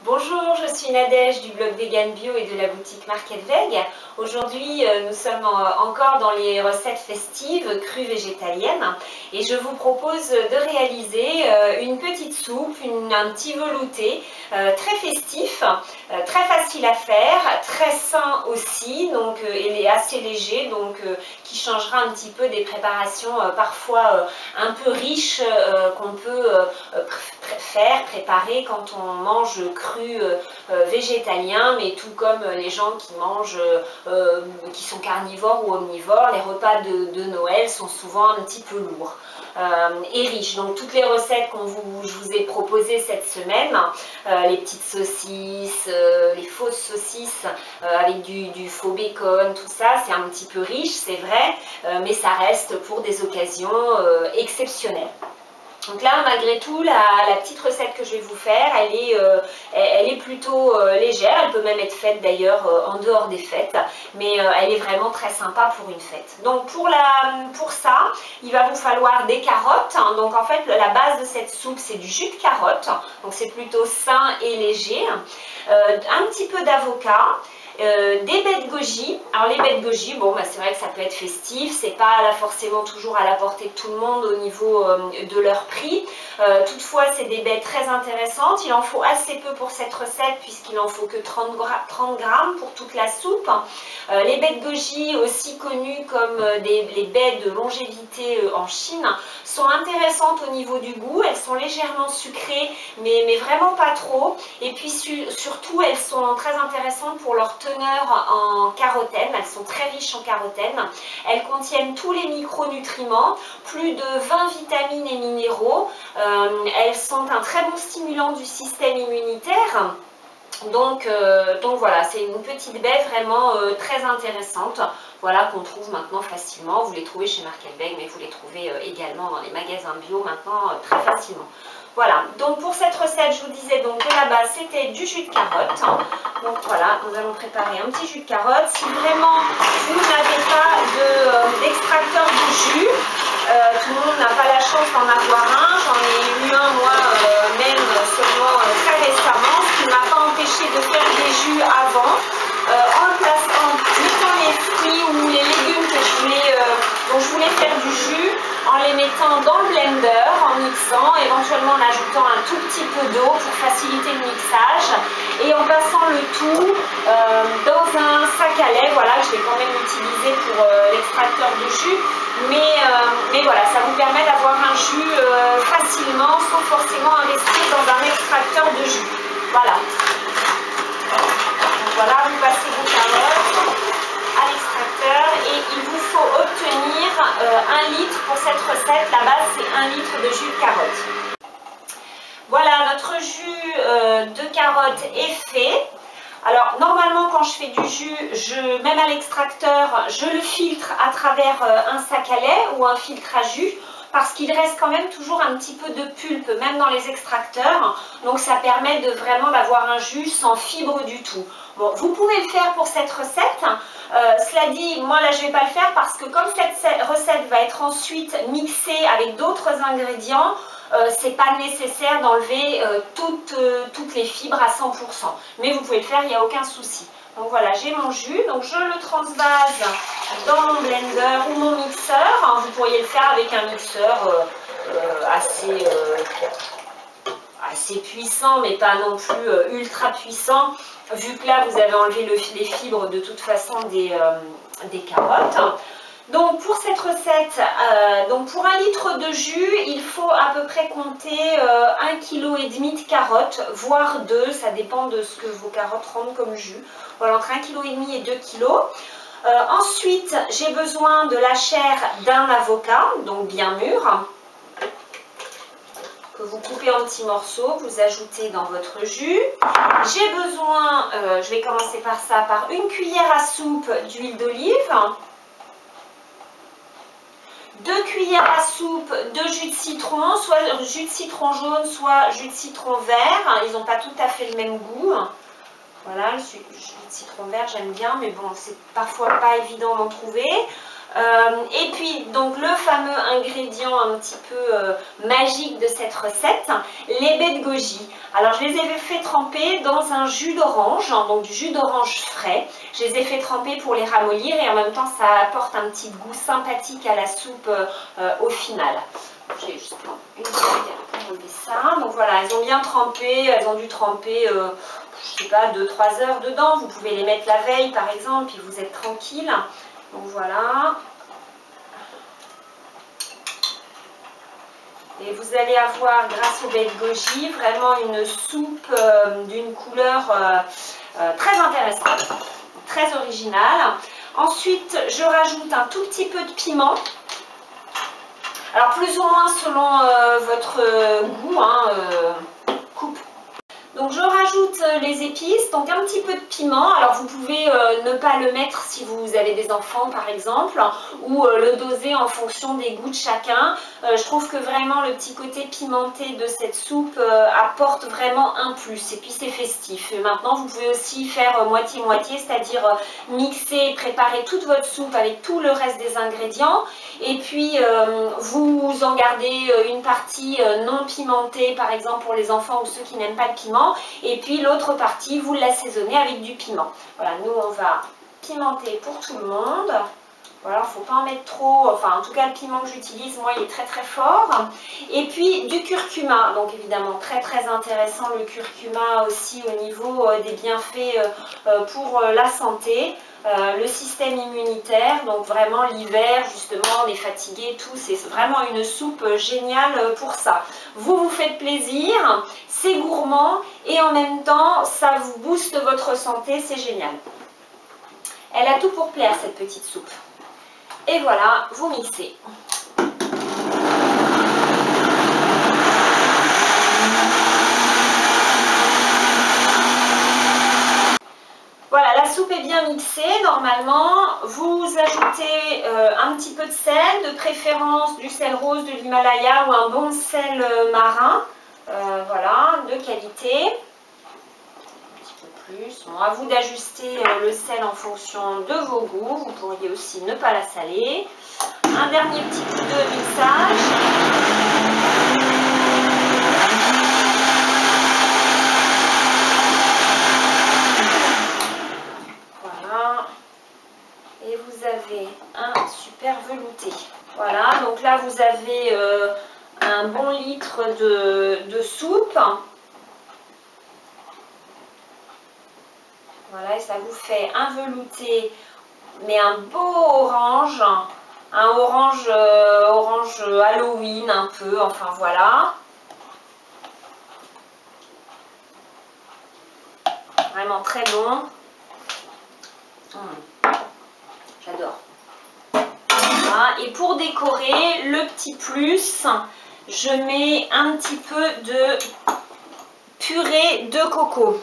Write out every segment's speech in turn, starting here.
Bonjour, je suis Nadège du blog Vegan Bio et de la boutique Market Veg. Aujourd'hui, nous sommes encore dans les recettes festives crues végétaliennes et je vous propose de réaliser une petite soupe, un petit velouté très festif, très facile à faire, très sain aussi, donc il est assez léger, donc qui changera un petit peu des préparations parfois un peu riches qu'on peut préparer quand on mange cru végétalien, mais tout comme les gens qui mangent, qui sont carnivores ou omnivores, les repas de Noël sont souvent un petit peu lourds et riches. Donc toutes les recettes je vous ai proposées cette semaine, les petites saucisses, les fausses saucisses avec du faux bacon, tout ça, c'est un petit peu riche, c'est vrai, mais ça reste pour des occasions exceptionnelles. Donc là, malgré tout, la petite recette que je vais vous faire, elle est plutôt légère. Elle peut même être faite d'ailleurs en dehors des fêtes, mais elle est vraiment très sympa pour une fête. Donc pour ça, il va vous falloir des carottes. Donc en fait, la base de cette soupe, c'est du jus de carotte. Donc c'est plutôt sain et léger. Un petit peu d'avocat. Des baies de goji. Alors les baies de goji, bon, c'est vrai que ça peut être festif, c'est pas là forcément toujours à la portée de tout le monde au niveau de leur prix. Toutefois, c'est des baies très intéressantes. Il en faut assez peu pour cette recette puisqu'il en faut que 30 grammes pour toute la soupe. Les baies de goji, aussi connues comme les baies de longévité en Chine, sont intéressantes au niveau du goût. Elles sont légèrement sucrées, mais vraiment pas trop. Et puis surtout, elles sont très intéressantes pour leur teneur en carotène. Elles sont très riches en carotène. Elles contiennent tous les micronutriments, plus de 20 vitamines et minéraux. Elles sont un très bon stimulant du système immunitaire. Donc voilà, c'est une petite baie vraiment très intéressante, voilà, qu'on trouve maintenant facilement. Vous les trouvez chez Market Veg, mais vous les trouvez également dans les magasins bio maintenant très facilement. Voilà, donc pour cette recette, je vous disais donc que la base c'était du jus de carotte. Donc voilà, nous allons préparer un petit jus de carotte. Si vraiment vous n'avez pas d'extracteur de jus, tout le monde n'a pas la chance d'en avoir un. J'en ai eu un moi même seulement très récemment, ce qui ne m'a pas empêché de faire des jus avant, en mettant les fruits ou les légumes dont je voulais faire du jus, en les mettant dans le blender, en mixant, éventuellement en ajoutant un tout petit peu d'eau pour faciliter le mixage, et en passant le tout dans un sac à lait, voilà, que je vais quand même utiliser pour l'extracteur de jus, mais voilà, ça vous permet d'avoir un jus facilement, sans forcément investir dans un extracteur de jus. Voilà. Donc voilà, vous passez vos carottes à l'extracteur et il vous faut obtenir 1 litre pour cette recette. La base, c'est 1 litre de jus de carotte. Voilà, notre jus de carotte est fait. Alors normalement quand je fais du jus, même à l'extracteur, je le filtre à travers un sac à lait ou un filtre à jus, parce qu'il reste quand même toujours un petit peu de pulpe, même dans les extracteurs. Donc ça permet vraiment d'avoir un jus sans fibre du tout. Bon, vous pouvez le faire pour cette recette. Cela dit, moi là je ne vais pas le faire parce que comme cette recette va être ensuite mixée avec d'autres ingrédients, c'est pas nécessaire d'enlever toutes les fibres à 100%. Mais vous pouvez le faire, il n'y a aucun souci. Donc voilà, j'ai mon jus, donc je le transvase dans mon blender ou mon mixeur. Vous pourriez le faire avec un mixeur assez puissant, mais pas non plus ultra puissant, vu que là vous avez enlevé les fibres de toute façon des carottes. Donc pour cette recette, donc pour 1 litre de jus, il faut à peu près compter 1,5 kg de carottes, voire 2, ça dépend de ce que vos carottes rendent comme jus. Voilà, entre 1,5 kg et 2 kg. Ensuite, j'ai besoin de la chair d'un avocat, donc bien mûr, que vous coupez en petits morceaux, que vous ajoutez dans votre jus. J'ai besoin, je vais commencer par ça, par 1 cuillère à soupe d'huile d'olive, 2 cuillères à soupe de jus de citron, soit jus de citron jaune, soit jus de citron vert. Ils n'ont pas tout à fait le même goût. Voilà, le jus de citron vert, j'aime bien, mais bon, c'est parfois pas évident d'en trouver. Et puis donc le fameux ingrédient un petit peu magique de cette recette, les baies de goji. Alors je les ai fait tremper dans un jus d'orange, hein, donc du jus d'orange frais. Je les ai fait tremper pour les ramollir et en même temps ça apporte un petit goût sympathique à la soupe au final. J'ai juste une bague pour enlever ça. Donc voilà, elles ont bien trempé, elles ont dû tremper, je sais pas, 2-3 heures dedans. Vous pouvez les mettre la veille par exemple, puis vous êtes tranquille. Donc voilà. Et vous allez avoir, grâce au baies de goji, vraiment une soupe d'une couleur très intéressante, très originale. Ensuite, je rajoute un tout petit peu de piment. Alors plus ou moins selon votre goût, hein, coupe. Donc je rajoute les épices, donc un petit peu de piment. Alors vous pouvez ne pas le mettre si vous avez des enfants par exemple, ou le doser en fonction des goûts de chacun. Je trouve que vraiment le petit côté pimenté de cette soupe apporte vraiment un plus. Et puis c'est festif. Et maintenant vous pouvez aussi faire moitié-moitié, c'est-à-dire mixer, préparer toute votre soupe avec tout le reste des ingrédients. Et puis vous en gardez une partie non pimentée par exemple pour les enfants ou ceux qui n'aiment pas le piment. Et puis l'autre partie, vous l'assaisonnez avec du piment. Voilà, nous on va pimenter pour tout le monde. Voilà, il ne faut pas en mettre trop, enfin en tout cas le piment que j'utilise, moi il est très très fort. Et puis du curcuma, donc évidemment très intéressant le curcuma aussi au niveau des bienfaits pour la santé. Le système immunitaire, donc vraiment l'hiver justement, on est fatigué, tout, c'est vraiment une soupe géniale pour ça. Vous vous faites plaisir, c'est gourmand et en même temps ça vous booste votre santé, c'est génial. Elle a tout pour plaire cette petite soupe. Et voilà, vous mixez. Voilà, la soupe est bien mixée. Normalement, vous ajoutez un petit peu de sel, de préférence du sel rose de l'Himalaya ou un bon sel marin. Voilà, de qualité. Un petit peu plus. Bon, à vous d'ajuster le sel en fonction de vos goûts. Vous pourriez aussi ne pas la saler. Un dernier petit coup de mixage. Et vous avez un super velouté. Voilà, donc là vous avez un bon litre de soupe. Voilà, et ça vous fait un velouté, mais un beau orange. Un orange, orange Halloween un peu, enfin voilà. Vraiment très bon. J'adore. Voilà. Et pour décorer, le petit plus, je mets un petit peu de purée de coco.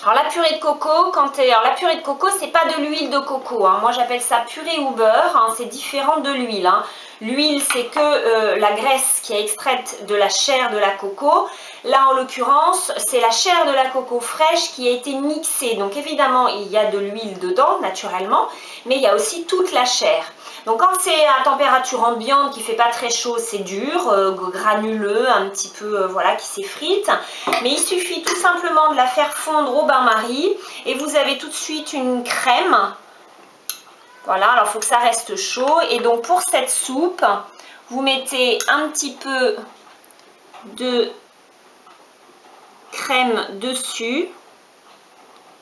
Alors la purée de coco, alors la purée de coco, c'est pas de l'huile de coco, hein. Moi j'appelle ça purée ou beurre, hein. C'est différent de l'huile, hein. L'huile, c'est que la graisse qui est extraite de la chair de la coco. Là en l'occurrence, c'est la chair de la coco fraîche qui a été mixée. Donc évidemment il y a de l'huile dedans naturellement, mais il y a aussi toute la chair. Donc quand c'est à température ambiante, qui fait pas très chaud, c'est dur, granuleux, un petit peu voilà, qui s'effrite. Mais il suffit tout simplement de la faire fondre au bain-marie et vous avez tout de suite une crème. Voilà, alors il faut que ça reste chaud. Et donc pour cette soupe, vous mettez un petit peu de crème dessus.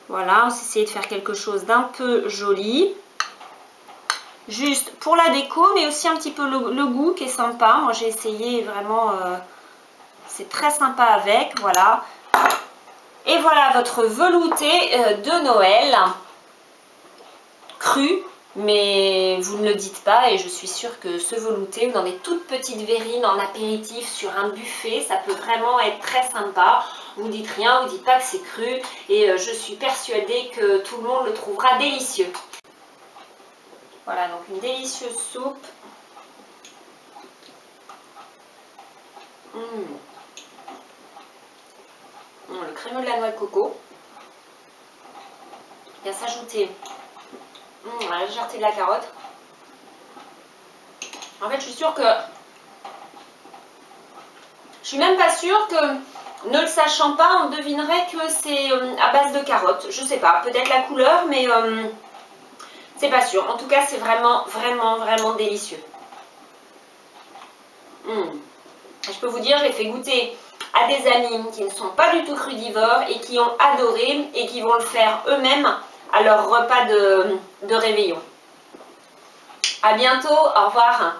Voilà, on va essayer de faire quelque chose d'un peu joli. Juste pour la déco, mais aussi un petit peu le goût qui est sympa. Moi j'ai essayé vraiment, c'est très sympa avec, voilà. Et voilà votre velouté de Noël, cru, mais vous ne le dites pas et je suis sûre que ce velouté ou dans des toutes petites verrines en apéritif sur un buffet, ça peut vraiment être très sympa. Vous dites rien, vous dites pas que c'est cru et je suis persuadée que tout le monde le trouvera délicieux. Voilà, donc une délicieuse soupe. Le crémeux de la noix de coco. Il vient s'ajouter la légèreté de la carotte. En fait, je suis sûre que... Je suis même pas sûre que, ne le sachant pas, on devinerait que c'est à base de carottes. Je sais pas, peut-être la couleur, mais c'est pas sûr. En tout cas, c'est vraiment, vraiment, vraiment délicieux. Je peux vous dire, j'ai fait goûter à des amis qui ne sont pas du tout crudivores et qui ont adoré et qui vont le faire eux-mêmes à leur repas de réveillon. À bientôt, au revoir.